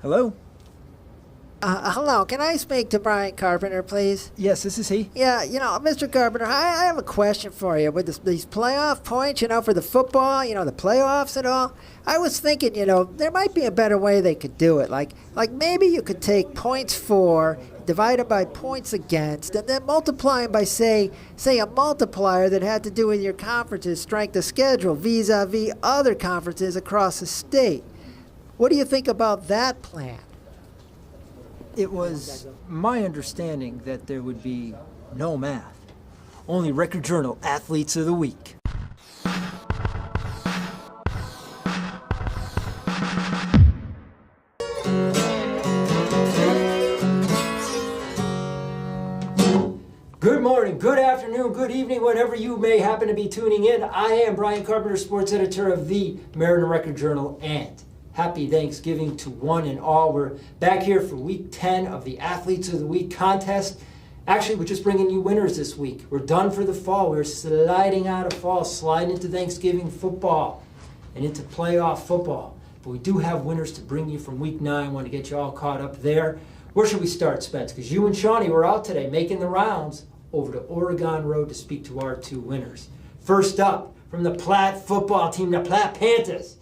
Hello? Hello, can I speak to Brian Carpenter, please? Yes, this is he. Yeah, Mr. Carpenter, I have a question for you. With these playoff points, for the football, the playoffs and all, I was thinking, there might be a better way they could do it. Like maybe you could take points for, divided by points against, and then multiply them by, say a multiplier that had to do with your conference's strength of schedule vis-a-vis other conferences across the state. What do you think about that plan? It was my understanding that there would be no math. Only Record Journal Athletes of the Week. Good morning, good afternoon, good evening, whenever you may happen to be tuning in. I am Brian Carpenter, sports editor of the Meriden Record Journal, and happy Thanksgiving to one and all. We're back here for week 10 of the Athletes of the Week contest. Actually, we're just bringing you winners this week. We're done for the fall. We're sliding out of fall, sliding into Thanksgiving football and into playoff football. But we do have winners to bring you from week 9. I want to get you all caught up there. Where should we start, Spence? Because you and Shawnee were out today making the rounds over to Oregon Road to speak to our two winners. First up, from the Platt football team, the Platt Panthers,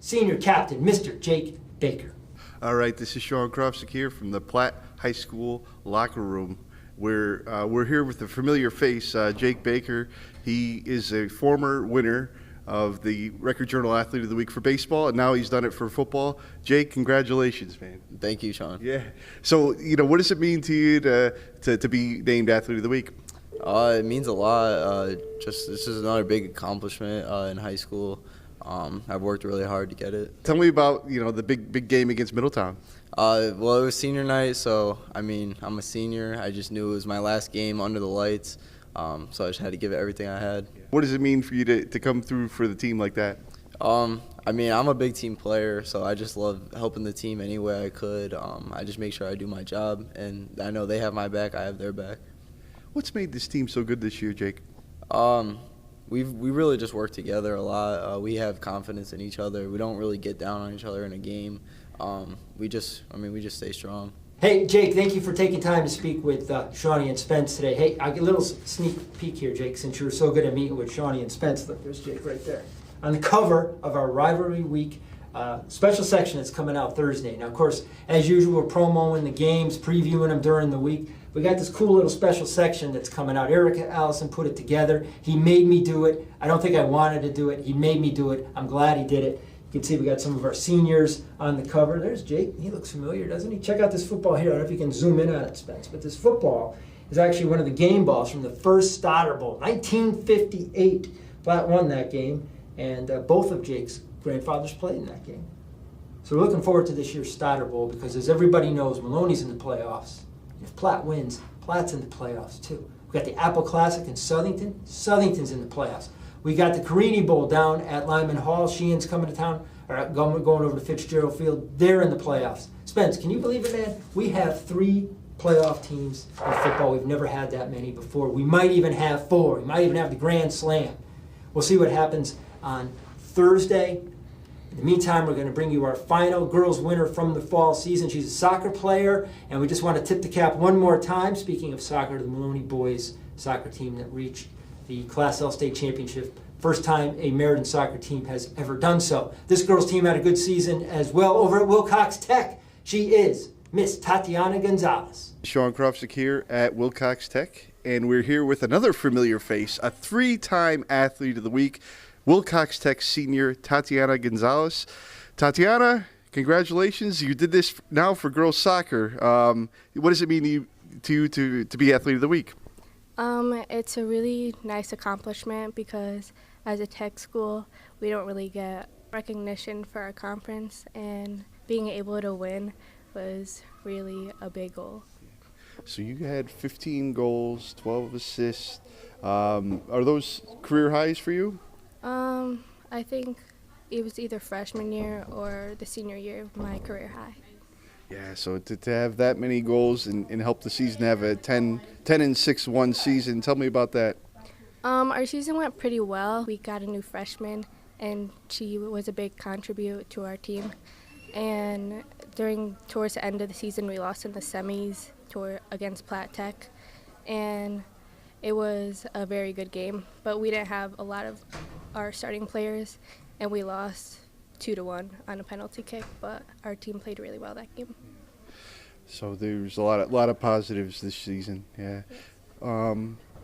senior captain, Mr. Jake Baker. All right, this is Sean Krofsik here from the Platt High School locker room. We're here with a familiar face, Jake Baker. He is a former winner of the Record Journal Athlete of the Week for baseball, and now he's done it for football. Jake, congratulations, man. Thank you, Sean. Yeah. So, what does it mean to you to be named Athlete of the Week? It means a lot. This is another big accomplishment in high school. I've worked really hard to get it. Tell me about, the big game against Middletown. Well, it was senior night, so, I'm a senior. I just knew it was my last game under the lights, so I just had to give it everything I had. What does it mean for you to come through for the team like that? I'm a big team player, so I just love helping the team any way I could. I just make sure I do my job, and I know they have my back, I have their back. What's made this team so good this year, Jake? We really just work together a lot. We have confidence in each other. We don't really get down on each other in a game. We just stay strong. Hey, Jake, thank you for taking time to speak with Shawnee and Spence today. Hey, I'll get a little sneak peek here, Jake, since you were so good at meeting with Shawnee and Spence. Look, there's Jake right there. On the cover of our Rivalry Week special section that's coming out Thursday. Now, of course, as usual, we're promoting the games, previewing them during the week. We got this cool little special section that's coming out. Eric Allison put it together. He made me do it. I don't think I wanted to do it. He made me do it. I'm glad he did it. You can see we got some of our seniors on the cover. There's Jake. He looks familiar, doesn't he? Check out this football here. I don't know if you can zoom in on it, Spence, but this football is actually one of the game balls from the first Stoddard Bowl, 1958. Platt won that game, and both of Jake's grandfathers played in that game. So we're looking forward to this year's Stoddard Bowl because, as everybody knows, Maloney's in the playoffs. If Platt wins, Platt's in the playoffs too. We got the Apple Classic in Southington. Southington's in the playoffs. We got the Carini Bowl down at Lyman Hall. Sheehan's coming to town, or going over to Fitzgerald Field. They're in the playoffs. Spence, can you believe it, man? We have 3 playoff teams in football. We've never had that many before. We might even have 4. We might even have the Grand Slam. We'll see what happens on Thursday. In the meantime, we're going to bring you our final girls winner from the fall season. She's a soccer player, and we just want to tip the cap one more time, speaking of soccer, to the Maloney boys soccer team that reached the Class L state championship. First time a Meriden soccer team has ever done so. This girls team had a good season as well over at Wilcox Tech. She is Miss Tatiana Gonzalez. Sean Krofsik here at Wilcox Tech, and we're here with another familiar face, a 3-time Athlete of the Week, Wilcox Tech senior Tatiana Gonzalez. Tatiana, congratulations. You did this now for girls soccer. What does it mean to you to be Athlete of the Week? It's a really nice accomplishment because as a tech school, we don't really get recognition for our conference, and being able to win was really a big goal. So you had 15 goals, 12 assists. Are those career highs for you? I think it was either freshman year or the senior year of my career high. Yeah, so to have that many goals and help the season have a 10-6-1 season, tell me about that. Our season went pretty well. We got a new freshman, and she was a big contribute to our team. And towards the end of the season, we lost in the semis against Platt Tech, and it was a very good game, but we didn't have a lot of our starting players, and we lost 2-1 on a penalty kick, but our team played really well that game. So there's a lot of positives this season. Yeah.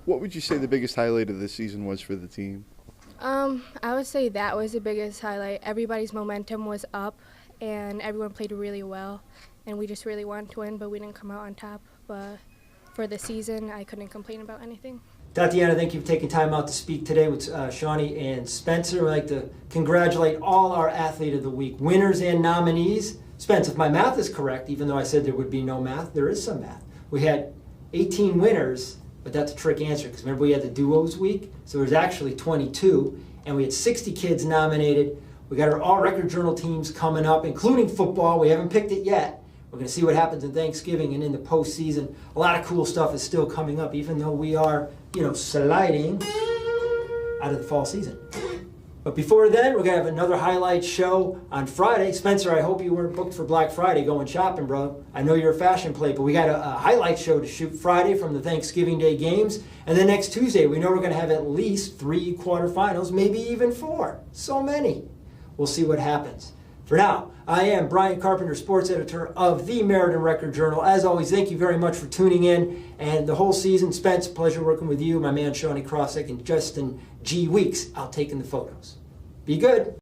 What would you say the biggest highlight of this season was for the team? I would say that was the biggest highlight. Everybody's momentum was up, and everyone played really well, and we just really wanted to win, but we didn't come out on top. But for the season, I couldn't complain about anything. Tatiana, thank you for taking time out to speak today with Shawnee and Spencer. We'd like to congratulate all our Athlete of the Week winners and nominees. Spence, if my math is correct, even though I said there would be no math, there is some math. We had 18 winners, but that's a trick answer because remember we had the duos week, so there's actually 22, and we had 60 kids nominated. We got our all-record journal teams coming up, including football. We haven't picked it yet. We're going to see what happens in Thanksgiving and in the postseason. A lot of cool stuff is still coming up, even though we are, sliding out of the fall season. But before then, we're going to have another highlight show on Friday. Spencer, I hope you weren't booked for Black Friday going shopping, bro. I know you're a fashion plate, but we got a highlight show to shoot Friday from the Thanksgiving Day games. And then next Tuesday, we know we're going to have at least 3 quarterfinals, maybe even 4. So many. We'll see what happens. For now, I am Brian Carpenter, sports editor of the Meriden Record-Journal. As always, thank you very much for tuning in. And the whole season, Spence, pleasure working with you, my man Shawnee Crossick, and Justin G. Weeks out taking the photos. Be good.